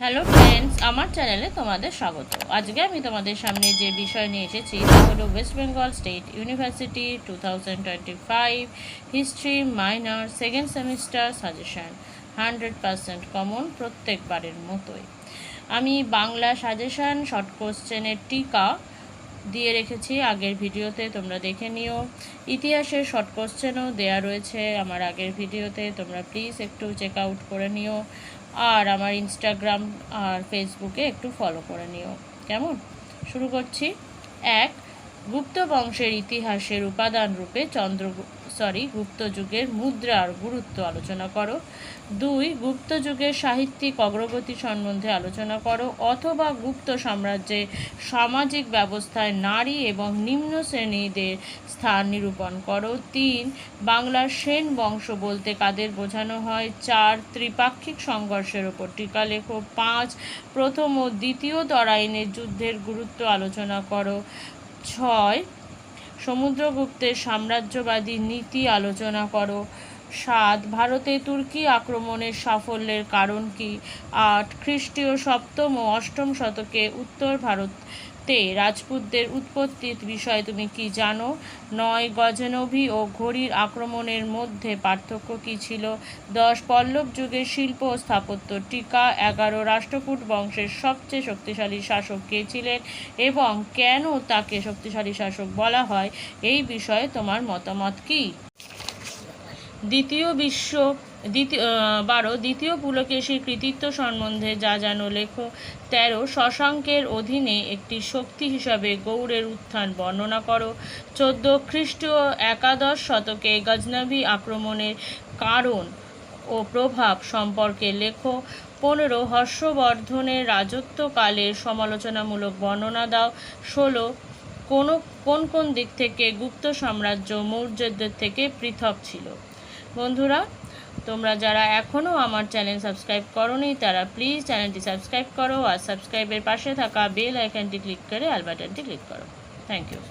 Hello friends, আমার চ্যানেলে তোমাদের স্বাগত। আজকে আমি তোমাদের সামনে যে বিষয় নিয়ে এসেছি তা হলো West Bengal state university 2025 history minor second semester suggestion 100% common, প্রত্যেকবারের মতোই। আমি বাংলা সাজেশন শর্ট কোশ্চেনের টিকা দিয়ে রেখেছি আগের ভিডিওতে, তোমরা দেখে নিও। ইতিহাসের শর্ট কোশ্চেনও দেয়া রয়েছে আমার আগের ভিডিওতে, তোমরা প্লিজ একটু চেক আউট করে নিও। আর আমার ইনস্টাগ্রাম আর ফেসবুকে একটু ফলো করে নিও। কেমন? শুরু করছি। 1. গুপ্ত বংশের ইতিহাসের উপাদান রূপে গুপ্ত যুগের মুদ্রার গুরুত্ব আলোচনা করো। 2. গুপ্ত যুগের সাহিত্যিক অগ্রগতি সম্বন্ধে আলোচনা করো অথবা গুপ্ত সাম্রাজ্যে সামাজিক ব্যবস্থায় নারী এবং নিম্ন শ্রেণীদের স্থান নিরূপণ করো। 3. বাংলার সেন বংশ বলতে কাদের বোঝানো হয়। 4. ত্রিপাক্ষিক সংঘর্ষের ওপর টিকা লেখো। 5. প্রথম ও দ্বিতীয় তরাইনের যুদ্ধের গুরুত্ব আলোচনা করো। 6. সমুদ্রগুপ্তের সাম্রাজ্যবাদী নীতি আলোচনা করো। 7. ভারতে তুর্কি আক্রমণের সাফল্যের কারণ কি। 8. খ্রিস্টীয় সপ্তম ও অষ্টম শতকে উত্তর ভারতে রাজপুতদের উৎপত্তির বিষয়ে তুমি কি জানো। 9. গজনভি ও ঘড়ির আক্রমণের মধ্যে পার্থক্য কী ছিল। 10. পল্লব যুগের শিল্প ও স্থাপত্য টিকা। 11. রাষ্ট্রকূট বংশের সবচেয়ে শক্তিশালী শাসক কে ছিলেন এবং কেন তাকে শক্তিশালী শাসক বলা হয়, এই বিষয়ে তোমার মতামত কী। 12. দ্বিতীয় পুলকেশীর কৃতিত্ব সম্বন্ধে যা জানো লেখো। 13. শশাঙ্কের অধীনে একটি শক্তি হিসাবে গৌড়ের উত্থান বর্ণনা করো। 14. খ্রিস্টীয় একাদশ শতকে গজনভি আক্রমণের কারণ ও প্রভাব সম্পর্কে লেখো। 15. হর্ষবর্ধনের রাজত্বকালের সমালোচনামূলক বর্ণনা দাও। 16. কোন কোন দিক থেকে গুপ্ত সাম্রাজ্য মৌর্যদের থেকে পৃথক ছিল। বন্ধুরা, তোমরা যারা এখনও আমার চ্যানেল সাবস্ক্রাইব করোনি তারা প্লিজ চ্যানেলটি সাবস্ক্রাইব করো আর সাবস্ক্রাইবের পাশে থাকা বেল আইকনটি ক্লিক করে অল বাটনটি ক্লিক করো। Thank you.